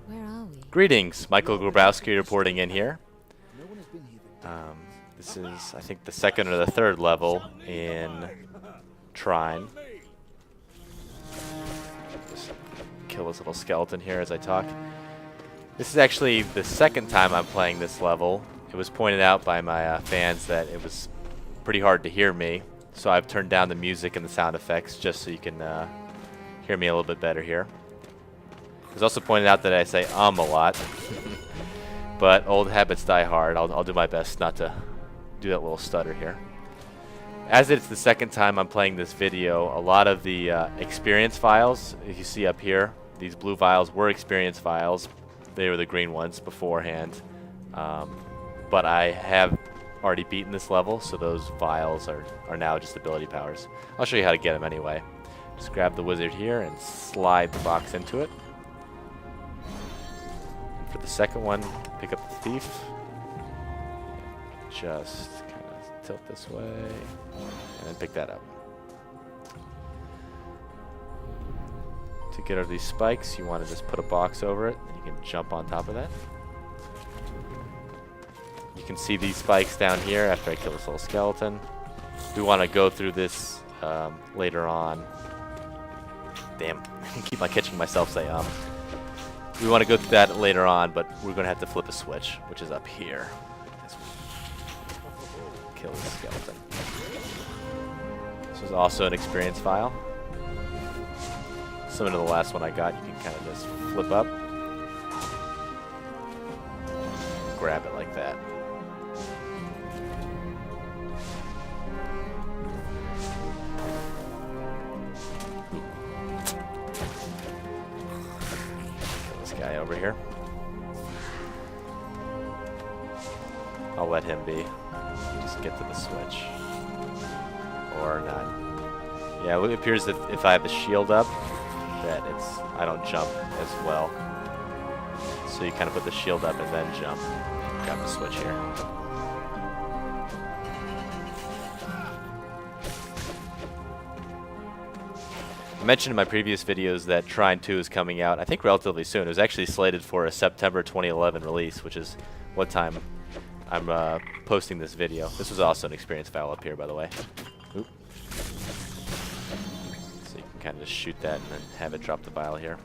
Where are we? Greetings, Michael Grabowski reporting in here. This is, I think, the second or the third level in Trine. Just kill this little skeleton here as I talk. This is actually the second time I'm playing this level. It was pointed out by my fans that it was pretty hard to hear me, so I've turned down the music and the sound effects just so you can hear me a little bit better here. It was also pointed out that I say a lot, but old habits die hard. I'll do my best not to do that little stutter here. As it's the second time I'm playing this video, a lot of the experience files, if you see up here, these blue files were experience files. They were the green ones beforehand. But I have already beaten this level, so those files are now just ability powers. I'll show you how to get them anyway. Just grab the wizard here and slide the box into it. And for the second one, pick up the thief. Just kind of tilt this way and then pick that up. To get over these spikes, you want to just put a box over it, and you can jump on top of that. You can see these spikes down here after I kill this little skeleton. We want to go through this later on. Damn, I keep on catching myself say We want to go through that later on, but we're going to have to flip a switch, which is up here. Kill this skeleton. This was also an experience file. Similar to the last one I got, you can kind of just flip up. Grab it like that. Kill this guy over here. I'll let him be. Just get to the switch. Or not. Yeah, it appears that if I have the shield up, that I don't jump as well. So you kind of put the shield up and then jump. Grab the switch here. I mentioned in my previous videos that Trine 2 is coming out, I think relatively soon. It was actually slated for a September 2011 release, which is what time I'm posting this video. This was also an experience file up here, by the way. Oop. So you can kind of just shoot that and then have it drop the vial here.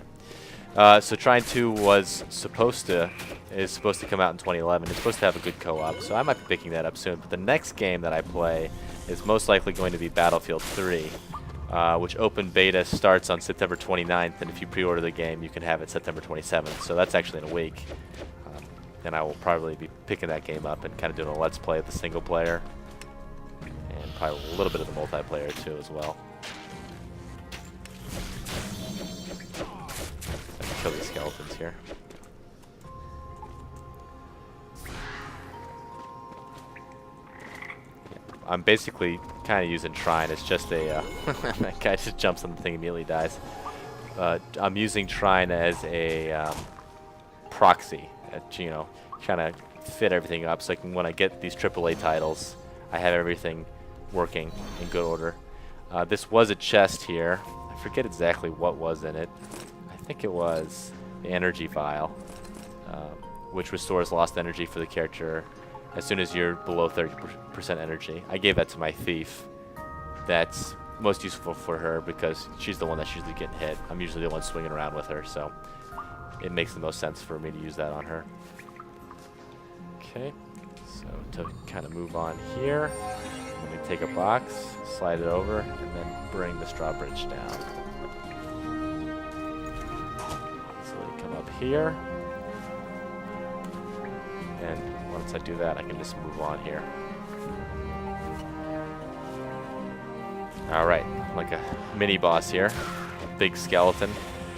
So Trine 2 is supposed to come out in 2011. It's supposed to have a good co-op, so I might be picking that up soon. But the next game that I play is most likely going to be Battlefield 3, which open beta starts on September 29th, and if you pre-order the game, you can have it September 27th. So that's actually in a week. And I will probably be picking that game up and kind of doing a let's play of the single player, and probably a little bit of the multiplayer too as well. Kill these skeletons here. I'm basically kind of using Trine. It's just a that guy just jumps on the thing and immediately dies. I'm using Trine as a proxy. You know, kind of fit everything up so when I get these AAA titles, I have everything working in good order. This was a chest here. I forget exactly what was in it. I think it was the energy vial, which restores lost energy for the character as soon as you're below 30% energy. I gave that to my thief. That's most useful for her because she's the one that's usually getting hit. I'm usually the one swinging around with her, so it makes the most sense for me to use that on her. Okay, so to kind of move on here, let me take a box, slide it over, and then bring this drawbridge down. So you come up here, and once I do that, I can just move on here. Alright, like a mini boss here, a big skeleton.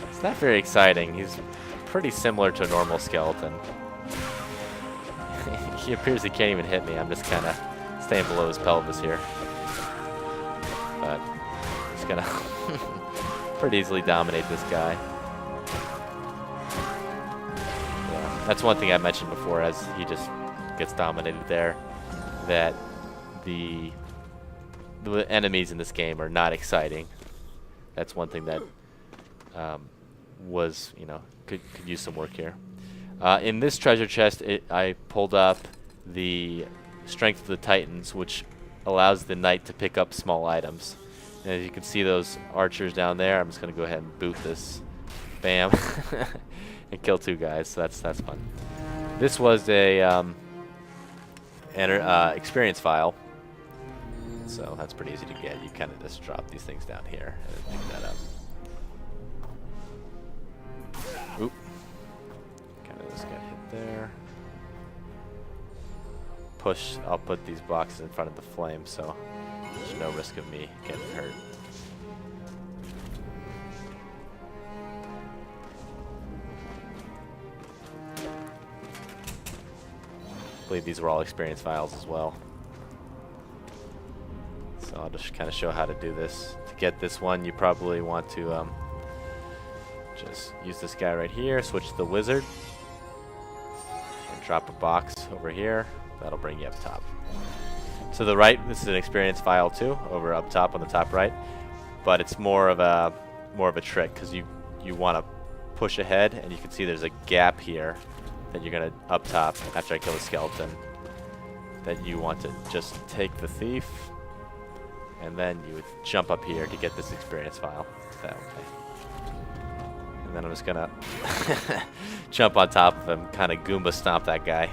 It's not very exciting. He's pretty similar to a normal skeleton. He appears he can't even hit me. I'm just kind of staying below his pelvis here. But he's gonna pretty easily dominate this guy. Yeah, that's one thing I mentioned before as he just gets dominated there, that the enemies in this game are not exciting. That's one thing that was, you know, could use some work here. In this treasure chest, I pulled up the Strength of the Titans, which allows the knight to pick up small items. And as you can see those archers down there, I'm just going to go ahead and boot this. Bam. And kill 2 guys, so that's fun. This was a experience file, so that's pretty easy to get. You kind of just drop these things down here and pick that up. Oop. Kind of just got hit there. Push, I'll put these boxes in front of the flame, so there's no risk of me getting hurt. I believe these were all experience files as well. So I'll just kind of show how to do this. To get this one, you probably want to just use this guy right here, switch to the wizard, and drop a box over here. That'll bring you up top. To the right, this is an experience file too, over up top on the top right, but it's more of a trick because you want to push ahead, and you can see there's a gap here that you're gonna up top after I kill the skeleton. That you want to just take the thief, and then you would jump up here to get this experience file that way. And then I'm just gonna jump on top of him, kind of Goomba stomp that guy,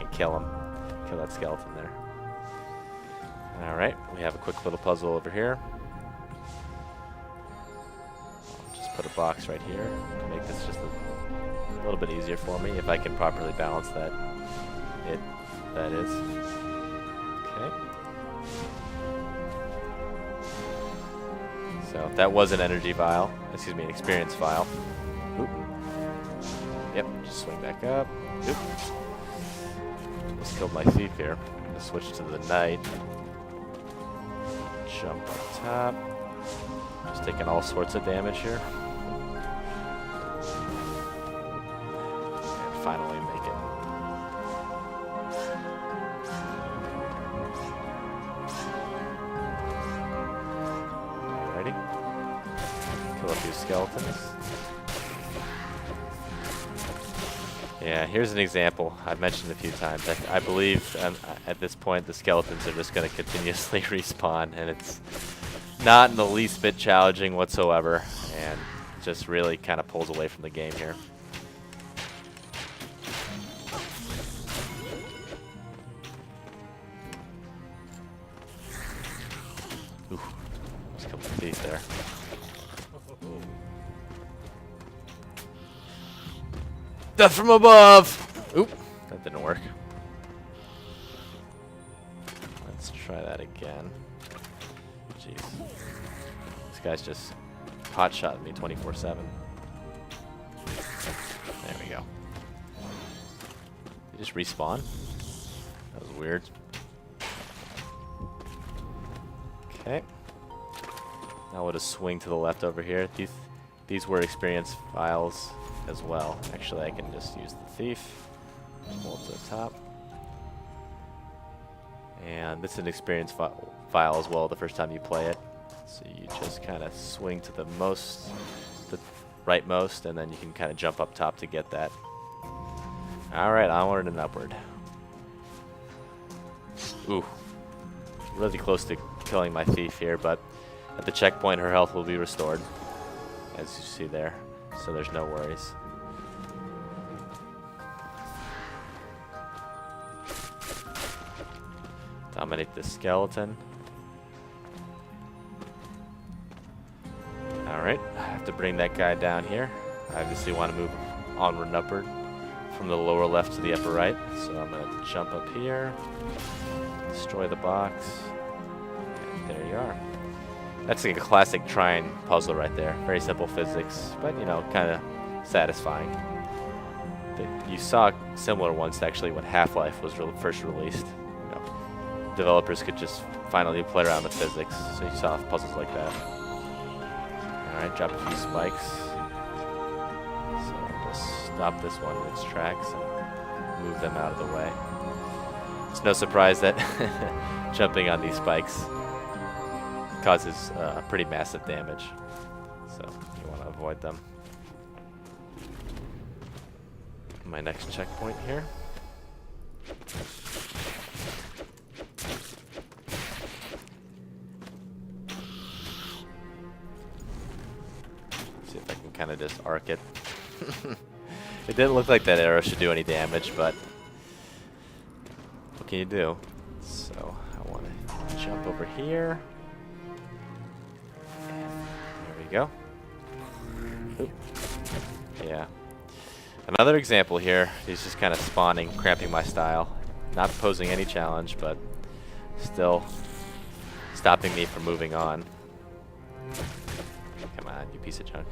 and kill him. Kill that skeleton there. Alright, we have a quick little puzzle over here. I'll just put a box right here to make this just a little bit easier for me, if I can properly balance that is. Okay. So that was an energy vial, excuse me, an experience file. Oop. Yep, just swing back up. Oop. Just killed my thief here. I'm gonna switch to the knight. Jump up top. Just taking all sorts of damage here. And finally make it. Alrighty. Kill a few skeletons. Yeah, here's an example I've mentioned a few times. I believe at this point the skeletons are just going to continuously respawn, and it's not in the least bit challenging whatsoever, and just really kind of pulls away from the game here. Ooh, just killed the thief there. Death from above! Oop, that didn't work. Let's try that again. Jeez. This guy's just hot-shotting me 24/7. There we go. Did he just respawn? That was weird. Okay. Now we'll just swing to the left over here. These were experience files as well. Actually, I can just use the thief. Pull it to the top. And this is an experience file as well the first time you play it. So you just kind of swing to the rightmost, and then you can kind of jump up top to get that. Alright, onward and upward. Ooh. Really close to killing my thief here, but at the checkpoint her health will be restored, as you see there. So there's no worries. Dominate this skeleton. Alright, I have to bring that guy down here. I obviously want to move onward and upward from the lower left to the upper right. So I'm going to jump up here, destroy the box, and there you are. That's like a classic Trine puzzle right there. Very simple physics, but you know, kind of satisfying. You saw similar ones actually when Half-Life was first released. You know, developers could just finally play around with physics, so you saw puzzles like that. Alright, drop a few spikes. So just stop this one in its tracks and move them out of the way. It's no surprise that jumping on these spikes causes pretty massive damage, so you want to avoid them. my next checkpoint here. See if I can kind of just arc it. It didn't look like that arrow should do any damage, but what can you do? So I want to jump over here. There we go. Oop. Yeah. Another example here. He's just kind of spawning, cramping my style. Not posing any challenge, but still stopping me from moving on. Come on, you piece of junk.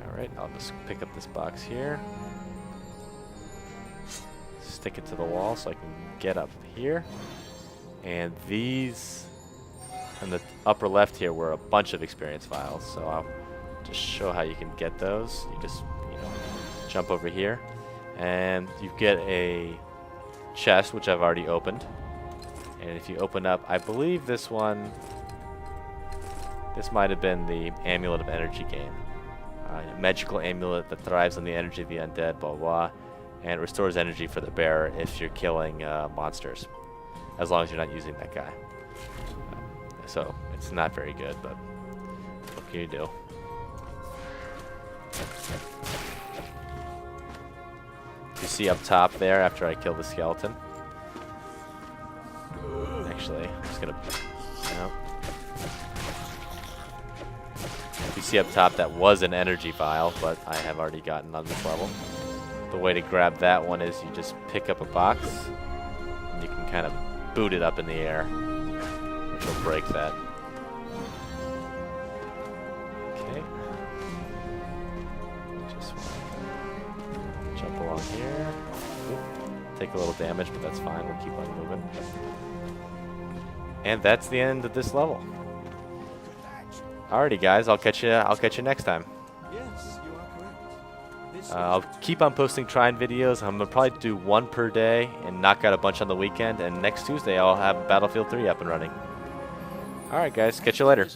Alright, I'll just pick up this box here. Stick it to the wall so I can get up here. And these in the upper left here were a bunch of experience files, so I'll just show how you can get those. You just, jump over here, and you get a chest, which I've already opened. And if you open up, I believe this one, this might have been the Amulet of Energy game. A magical amulet that thrives on the energy of the undead, blah, blah, and restores energy for the bearer if you're killing monsters, as long as you're not using that guy. So it's not very good, but what can you do? You see up top there after I kill the skeleton? Actually, I'm just gonna... No. You see up top that was an energy vial, but I have already gotten on this level. The way to grab that one is you just pick up a box, and you can kind of boot it up in the air, which will break that. Okay. Just jump along here. Oop. Take a little damage, but that's fine. We'll keep on moving. And that's the end of this level. Alrighty, guys. I'll catch you next time. Yes, you are correct. I'll keep on posting Trine videos. I'm gonna probably do one per day and knock out a bunch on the weekend. And next Tuesday, I'll have Battlefield 3 up and running. Alright, guys. Catch you later.